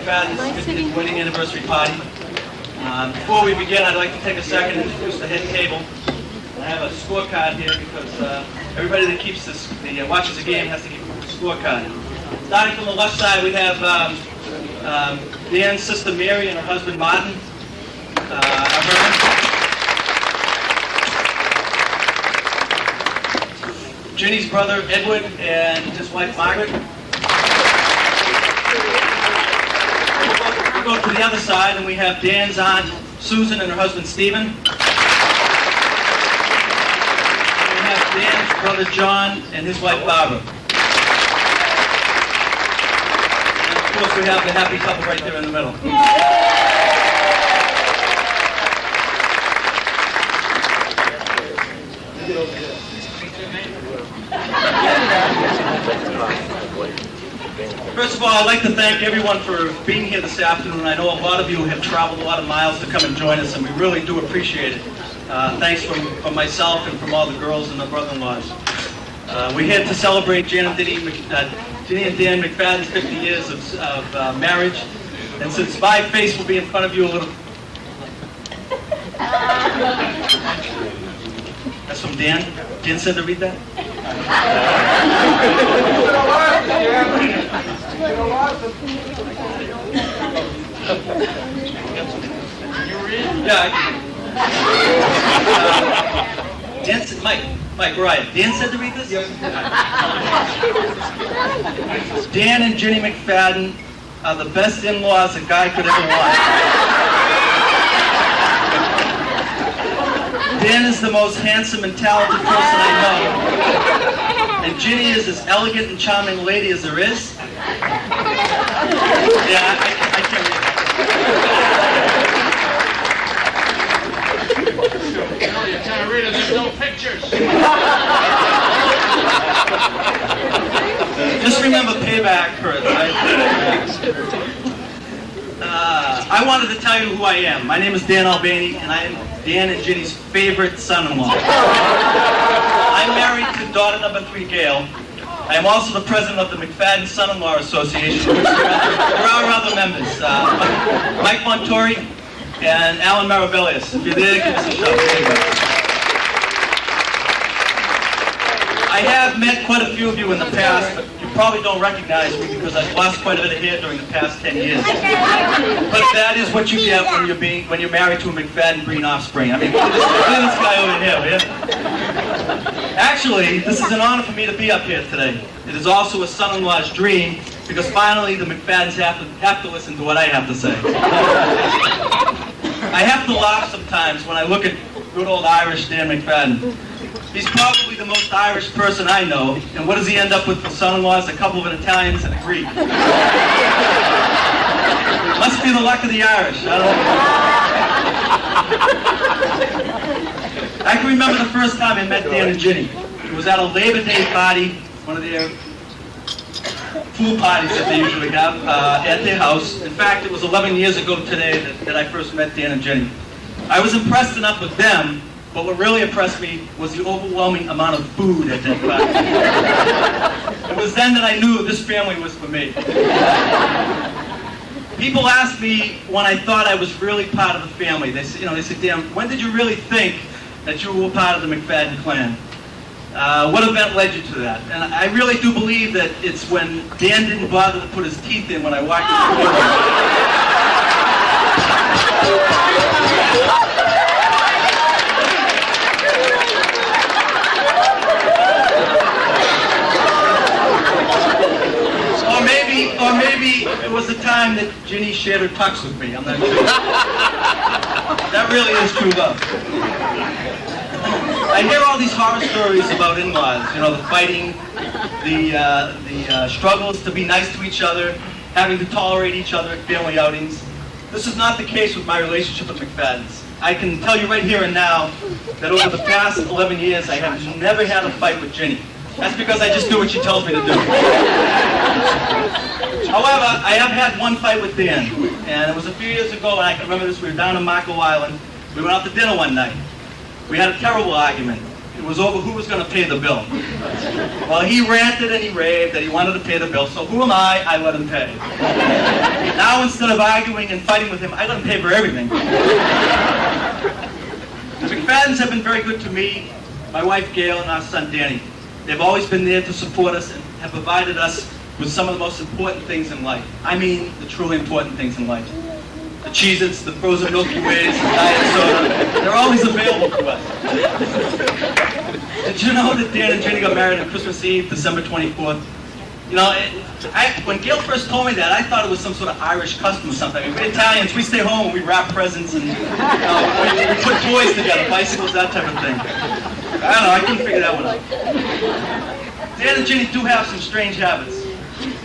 McFadden's 50th wedding anniversary party. Before we begin, I'd like to take a second and introduce the head table. I have a scorecard here because everybody that watches the game has to keep a scorecard. Starting from the left side, we have Dan's sister Mary and her husband Martin. Ginny's brother Edward and his wife Margaret. We go to the other side and we have Dan's aunt Susan and her husband Stephen. And we have Dan's brother John and his wife Barbara. And of course we have the happy couple right there in the middle. First of all, I'd like to thank everyone for being here this afternoon. I know a lot of you have traveled a lot of miles to come and join us, and we really do appreciate it. Thanks from myself and from all the girls and the brother-in-laws. We're here to celebrate Ginny and Dan McFadden's 50 years of marriage. And since my face will be in front of you a little... That's from Dan. Dan said to read that? Yeah. Dan said, Mike, where are you? Dan said to read this? Yes. Dan and Ginny McFadden are the best in-laws a guy could ever want. Dan is the most handsome and talented person I know. And Ginny is as elegant and charming a lady as there is. Yeah, I can't read that. You can't read it, there's no pictures. Just remember payback hurts, right? I wanted to tell you who I am. My name is Dan Albani, and I am Dan and Ginny's favorite son-in-law. I'm married to daughter number 3, Gail. I am also the president of the McFadden Son-in-Law Association, which there are other members. Mike Montori and Alan Marabellius. If you're there, give us a shout. I have met quite a few of you in the past, but you probably don't recognize me because I've lost quite a bit of hair during the past 10 years. But that is what you get when you're married to a McFadden breed offspring. I mean, look at this guy over here, yeah? Actually, this is an honor for me to be up here today. It is also a son-in-law's dream because finally the McFaddens have to listen to what I have to say. I have to laugh sometimes when I look at good old Irish Dan McFadden. He's probably the most Irish person I know, and what does he end up with for son-in-laws? A couple of Italians and a Greek. Must be the luck of the Irish, I don't know. I can remember the first time I met Dan and Ginny. It was at a Labor Day party, one of their pool parties that they usually have at their house. In fact, it was 11 years ago today that I first met Dan and Ginny. I was impressed enough with them, but what really impressed me was the overwhelming amount of food at that party. It was then that I knew this family was for me. People asked me when I thought I was really part of the family. They said, Dan, when did you really think that you were part of the McFadden clan? What event led you to that? And I really do believe that it's when Dan didn't bother to put his teeth in when I walked in the door. Or maybe it was the time that Ginny shared her tux with me. I'm not sure. That really is true love. I hear all these horror stories about in-laws. The fighting, the struggles to be nice to each other, having to tolerate each other at family outings. This is not the case with my relationship with McFaddens. I can tell you right here and now that over the past 11 years, I have never had a fight with Ginny. That's because I just do what she tells me to do. However, I have had one fight with Dan, and it was a few years ago, and I can remember this. We were down in Marco Island. We went out to dinner one night. We had a terrible argument. It was over who was going to pay the bill. Well, he ranted and he raved that he wanted to pay the bill, so who am I? I let him pay. Now, instead of arguing and fighting with him, I let him pay for everything. The McFaddens have been very good to me, my wife Gail, and our son Danny. They've always been there to support us and have provided us with some of the most important things in life. I mean, the truly important things in life. The Cheez-Its, the frozen Milky Ways, the diet soda, they're always available to us. Did you know that Dan and Jenny got married on Christmas Eve, December 24th? You know, when Gail first told me that, I thought it was some sort of Irish custom or something. I mean, we're Italians, we stay home and we wrap presents and we put toys together, bicycles, that type of thing. I don't know, I couldn't figure that one out. Dan and Jenny do have some strange habits.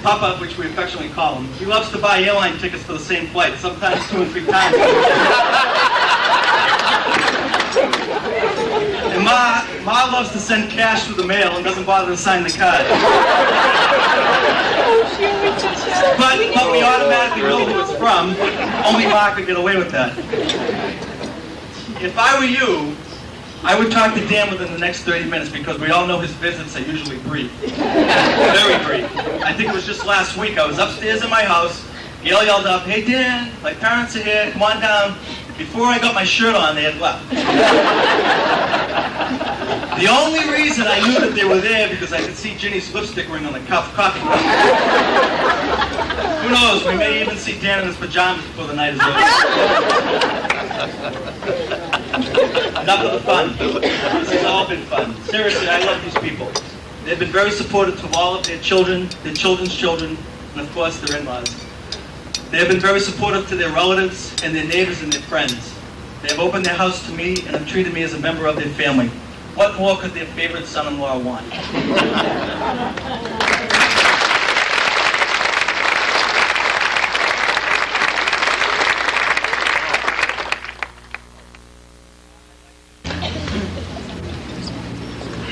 Papa, which we affectionately call him, he loves to buy airline tickets for the same flight, sometimes 2 and 3 times. And Ma loves to send cash through the mail and doesn't bother to sign the card. But we automatically know who it's from. Only Ma could get away with that. If I were you, I would talk to Dan within the next 30 minutes because we all know his visits are usually brief. Very brief. I think it was just last week. I was upstairs in my house. Gail yelled up, "Hey Dan, my parents are here, come on down." Before I got my shirt on, they had left. The only reason I knew that they were there because I could see Ginny's lipstick ring on the coffee cup. Who knows, we may even see Dan in his pajamas before the night is over. Enough of the fun. This has all been fun. Seriously, I love these people. They've been very supportive of all of their children, their children's children, and of course their in-laws. They have been very supportive to their relatives and their neighbors and their friends. They have opened their house to me and have treated me as a member of their family. What more could their favorite son-in-law want?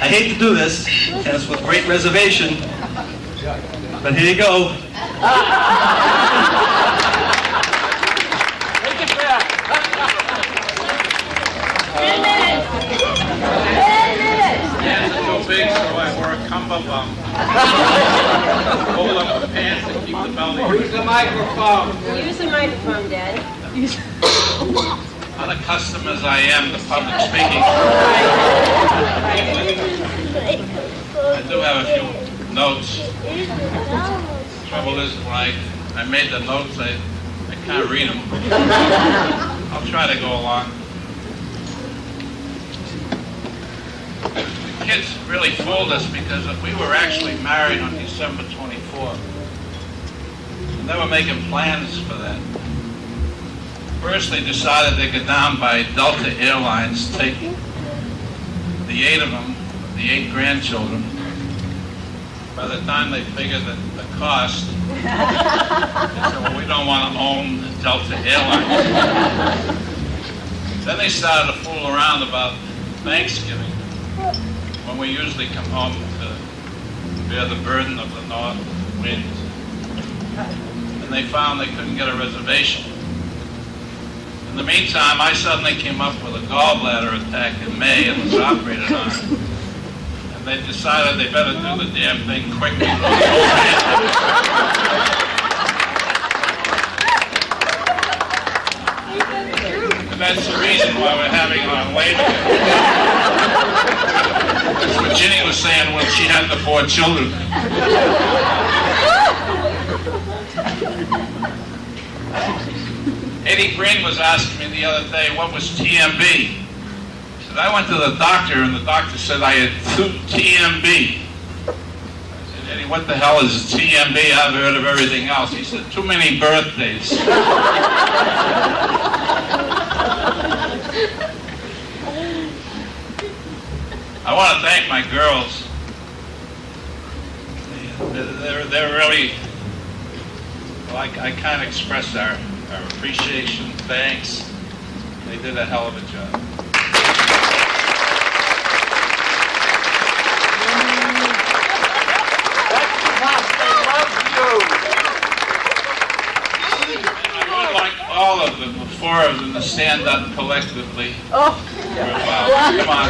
I hate to do this, and it's with great reservation, but here you go. Take it back. 10 minutes. 10 minutes. Hands are too big, so I wore a cummerbund. Hold up the pants and keep the belly. Use the microphone. Use the microphone, Dad. Unaccustomed as I am to public speaking, I do have a few notes. The trouble is, when I made the notes, I can't read them. I'll try to go along. The kids really fooled us because we were actually married on December 24th. And they were making plans for that. First, they decided they go down by Delta Airlines, take the 8 of them, the 8 grandchildren. By the time they figured that the cost, they said, well, we don't want to own Delta Airlines. Then they started to fool around about Thanksgiving, when we usually come home to bear the burden of the north winds. And they found they couldn't get a reservation. In the meantime, I suddenly came up with a gallbladder attack in May and was operated on. And they decided they better do the damn thing quickly. And that's the reason why we're having it on Labor Day. That's what Ginny was saying when she had the 4 children. Eddie Green was asking me the other day, what was TMB? He said, I went to the doctor, and the doctor said I had TMB. I said, Eddie, what the hell is TMB? I've heard of everything else. He said, too many birthdays. I want to thank my girls. They're really, well, I can't express our appreciation, thanks. They did a hell of a job. I would like all of them, the 4 of them, to stand up collectively. Oh. For a while. Come on.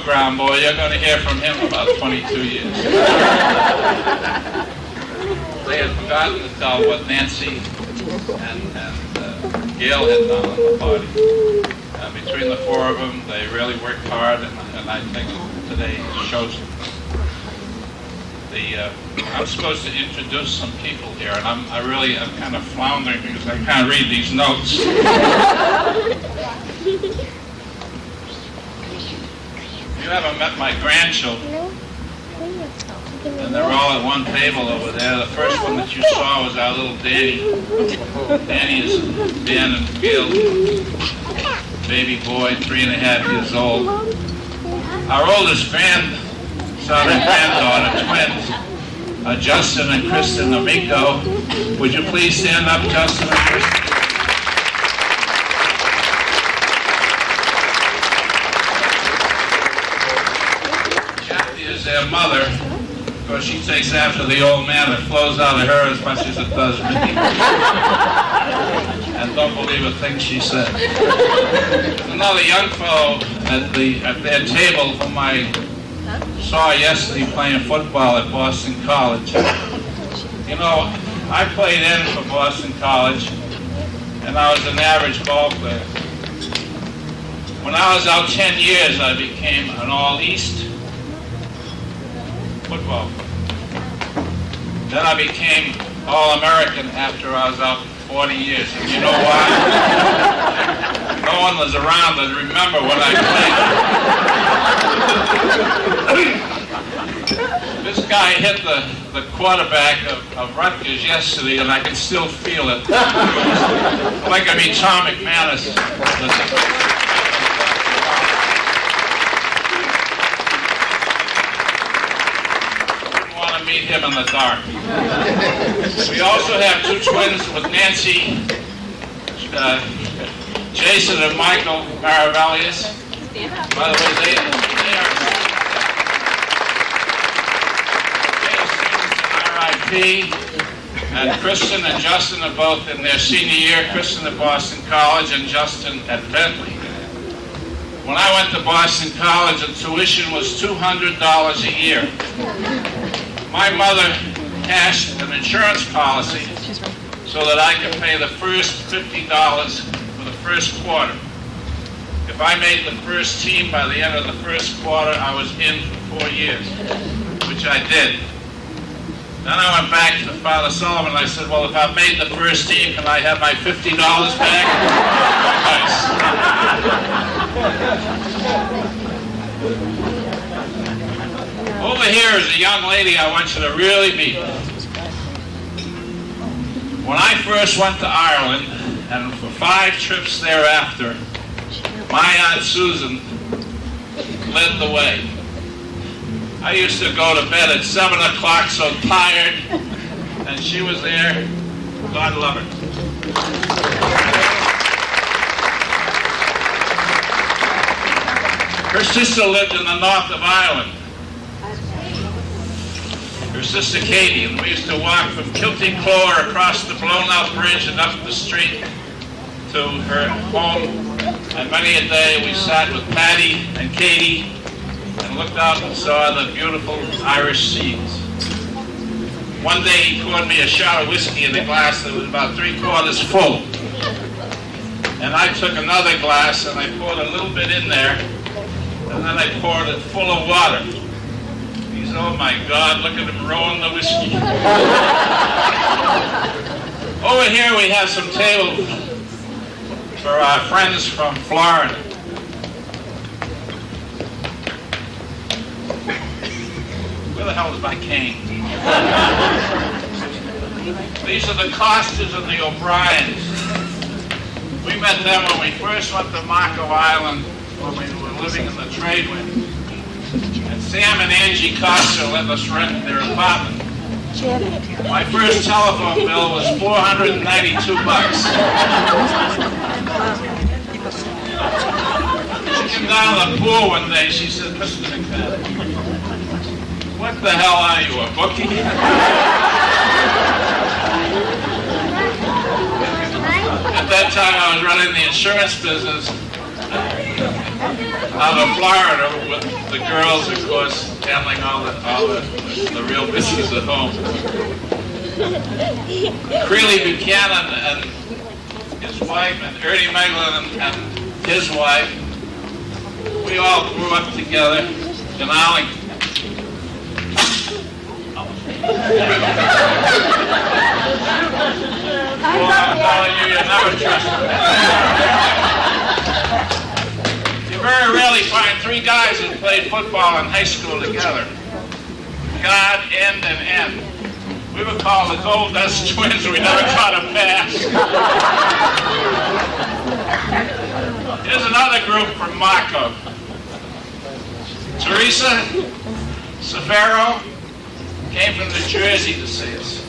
ground boy, you're going to hear from him about 22 years. They had forgotten to tell what Nancy and Gail had done on the party. Between the four of them, they really worked hard, and I think today shows it. I'm supposed to introduce some people here, and I'm kind of floundering because I can't read these notes. You haven't met my grandchildren, and they're all at one table over there. The first one that you saw was our little Danny. Danny is Dan and Gail, baby boy, 3.5 years old. Our oldest grandson and granddaughter, twins, Justin and Kristen Amico. Would you please stand up, Justin and Kristen? Kathy is their mother, because she takes after the old man. It flows out of her as much as it does me. And don't believe a thing she said. Another young fellow at their table whom I saw yesterday playing football at Boston College. You know, I played in for Boston College, and I was an average ball player. When I was out 10 years, I became an All-East football player. Then I became All-American after I was out 40 years. And you know why? No one was around to remember what I played. This guy hit the quarterback of Rutgers yesterday, and I can still feel it. Like I mean Tom McManus. Meet him in the dark. We also have two twins with Nancy, Jason and Michael Maravellius. By the way, they are RIP, and Kristen and Justin are both in their senior year. Kristen at Boston College and Justin at Bentley. When I went to Boston College, the tuition was $200 a year. My mother cashed an insurance policy so that I could pay the first $50 for the first quarter. If I made the first team by the end of the first quarter, I was in for 4 years, which I did. Then I went back to Father Sullivan and I said, well, if I've made the first team, can I have my $50 back? Nice. Over here is a young lady I want you to really meet. When I first went to Ireland, and for 5 trips thereafter, my Aunt Susan led the way. I used to go to bed at 7 o'clock so tired, and she was there. God love her. Her sister lived in the north of Ireland. Her sister Katie, and we used to walk from Kilting Clore across the blown-out bridge and up the street to her home. And many a day we sat with Patty and Katie and looked out and saw the beautiful Irish seas. One day he poured me a shot of whiskey in a glass that was about 3/4 full. And I took another glass and I poured a little bit in there, and then I poured it full of water. He said, oh my God, look at him rolling the whiskey. Over here we have some tables for our friends from Florida. Where the hell is my cane? These are the Costas and the O'Briens. We met them when we first went to Marco Island when we were living in the trade wind. And Sam and Angie Costa let us rent their apartment. My first telephone bill was $492. She came down to the pool one day. She said, Mr. McFadden, what the hell are you, a bookie? At that time, I was running the insurance business. out of Florida with the girls, of course, handling all the real business at home. Creeley Buchanan and his wife, and Ernie Meglin and his wife, we all grew up together in Arlington. Well, I'm telling you, you never trust them. You very rarely find three guys who played football in high school together. God, end, and end. We were called the Gold Dust Twins. We never caught a pass. Here's another group from Marco. Teresa Safaro came from New Jersey to see us.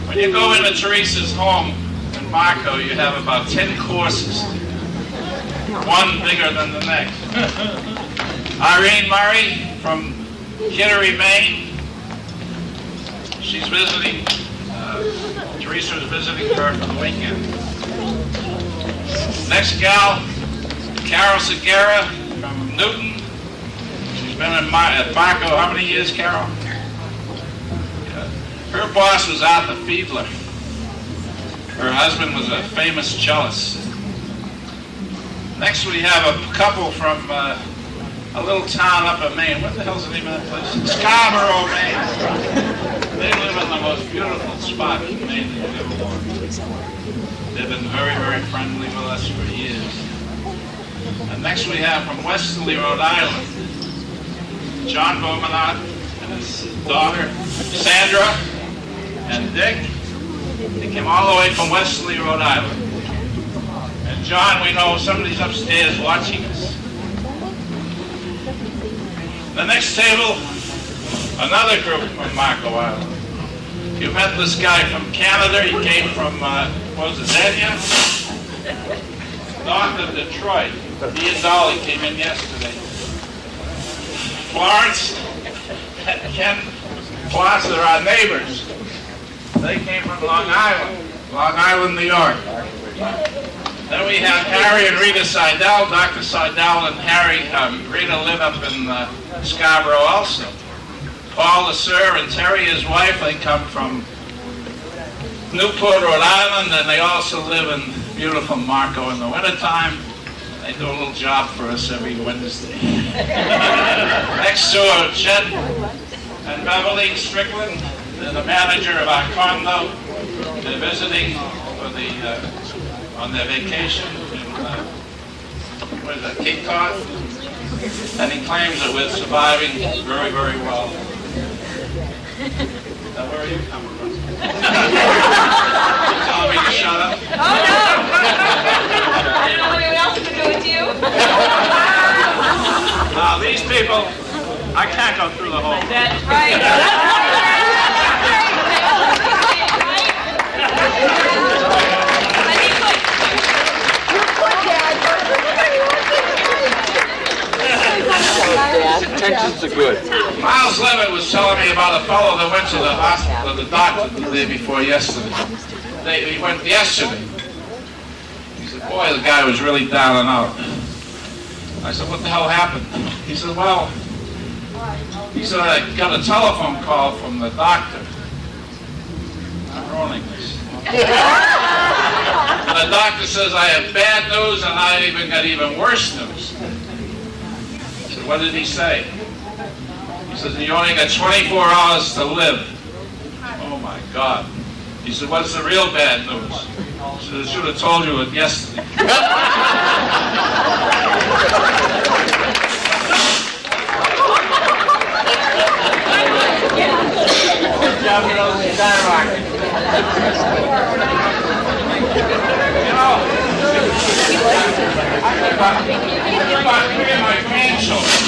When you go into Teresa's home in Marco, you have about 10 courses, one bigger than the next. Irene Murray from Kittery, Maine. She's visiting, Teresa's visiting her for the weekend. Next gal, Carol Segura from Newton. She's been at Marco how many years, Carol? Her boss was Arthur Fiedler. Her husband was a famous cellist. Next we have a couple from a little town up in Maine. What the hell's the name of that place? Scarborough, Maine. They live in the most beautiful spot in Maine that you've ever walked. They've been very, very friendly with us for years. And next we have from Westerly, Rhode Island, John Beaumont and his daughter, Sandra, and Dick. They came all the way from Westerly, Rhode Island. And John, we know somebody's upstairs watching us. The next table, another group from Marco Island. You met this guy from Canada. He came from, what was it, Zania? North of Detroit. He and Dolly came in yesterday. Florence and Ken Plaza are our neighbors. They came from Long Island, New York. Then we have Harry and Rita Seidel. Dr. Seidel and Harry, Rita live up in Scarborough also. Paul, Sir, and Terry, his wife, they come from Newport, Rhode Island, and they also live in beautiful Marco in the wintertime. They do a little job for us every Wednesday. Next to are Chet and Beverly Strickland. They're the manager of our condo. They're visiting for on their vacation in Cape Cod. And he claims that we're surviving very, very well. Now, where are you coming from? You telling me to shut up? Oh, no! I don't know what else to do with you. These people, I can't go through the whole. That's right. Tensions are good. Miles Levitt was telling me about a fellow that went to the hospital, the doctor the day before yesterday. He went yesterday. He said, boy, the guy was really down and out. I said, what the hell happened? He said, well, I got a telephone call from the doctor. I'm rolling this. And the doctor says, I have bad news and I even got even worse news. I said, what did he say? He says, you only got 24 hours to live. Oh my God. He said, what's the real bad news? I said, I should have told you it yesterday. You know, I think about three of my grandchildren.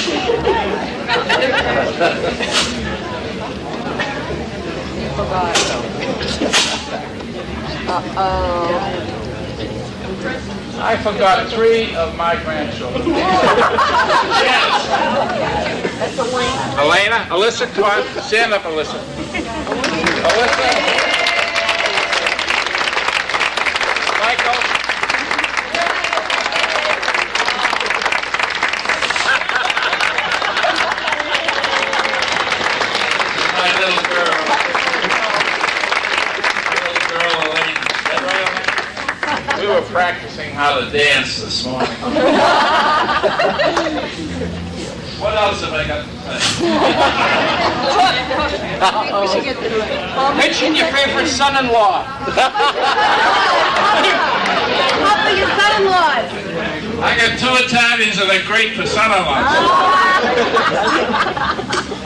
I forgot three of my grandchildren. Yes. Elena, Alyssa, come on, stand up, Alyssa. Alyssa. Michael. We were practicing how to dance this morning. What else have I got to say? Mention your favorite son-in-law. How about your son-in-laws? I got 2 Italians and they're great for son-in-laws.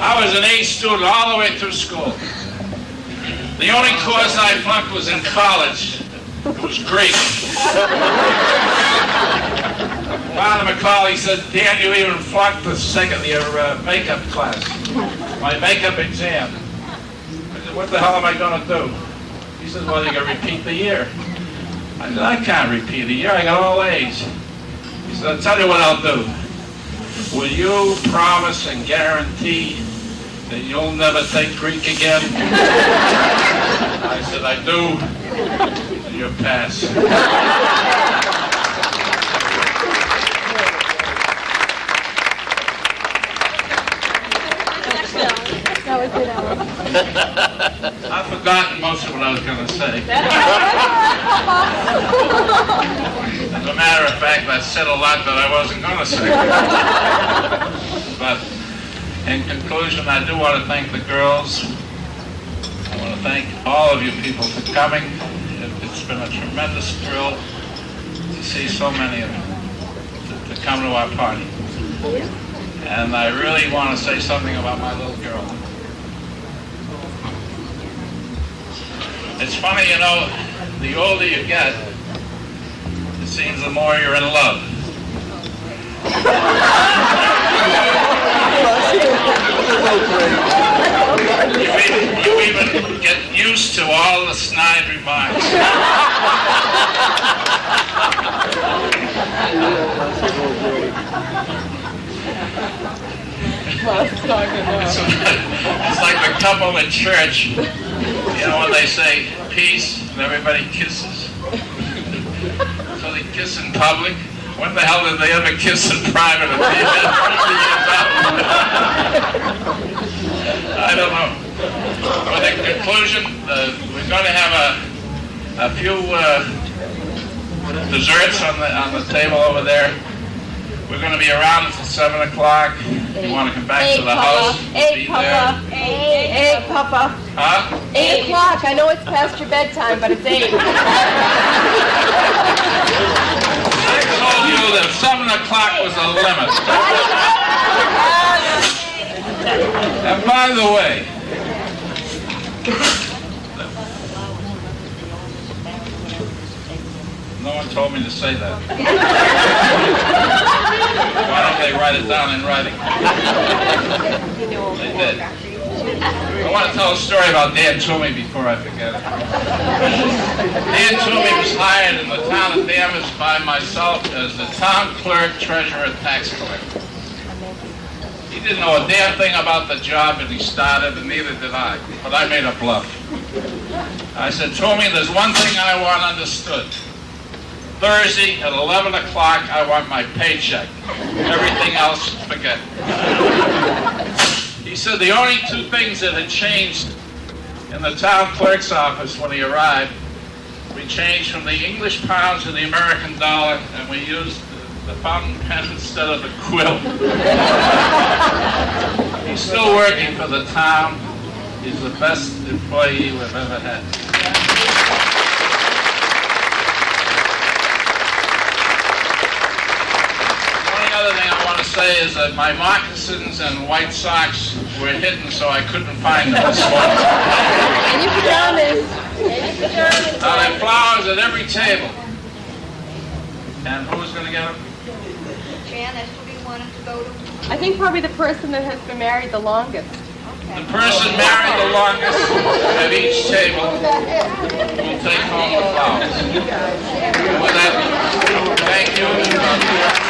I was an A student all the way through school. The only course I flunked was in college. It was Greek. Father McCauley said, Dan, you even flunked the second year makeup class, my makeup exam. I said, what the hell am I going to do? He said, well, you're going to repeat the year. I said, I can't repeat a year. I got all A's. He said, I'll tell you what I'll do. Will you promise and guarantee that you'll never take Greek again? I said, I do. You pass. I've forgotten most of what I was going to say. As a matter of fact, I said a lot that I wasn't going to say. But in conclusion, I do want to thank the girls. I want to thank all of you people for coming. It's been a tremendous thrill to see so many of you to come to our party. And I really want to say something about my little girl. It's funny, you know, the older you get, it seems the more you're in love. You even get used to all the snide remarks. It's like the couple in church, you know, when they say peace and everybody kisses. So they kiss in public. When the hell did they ever kiss in private? I don't know. But in conclusion, we're going to have a few desserts on the table over there. We're going to be around until 7 o'clock. You want to come back to the house? Eight, Papa. Eight, Papa. Huh? 8 o'clock. I know it's past your bedtime, but it's 8. I told you that 7 o'clock was a limit. And by the way, no one told me to say that. Why don't they write it down in writing? They did. I want to tell a story about Dan Toomey before I forget it. Dan Toomey was hired in the town of Danvers by myself as the town clerk, treasurer, and tax collector. He didn't know a damn thing about the job when he started, and neither did I. But I made a bluff. I said, Toomey, there's one thing I want understood. Thursday at 11 o'clock, I want my paycheck. Everything else, forget. He said the only 2 things that had changed in the town clerk's office when he arrived, we changed from the English pound to the American dollar, and we used the fountain pen instead of the quill. He's still working for the town. He's the best employee we've ever had. The other thing I want to say is that my moccasins and white socks were hidden, so I couldn't find them this morning. And your pajamas. Now, there are flowers at every table. And who's going to get them? Jan, that's what we wanted to go to. I think probably the person that has been married the longest. The person married the longest at each table will take home the flowers. With that, thank you.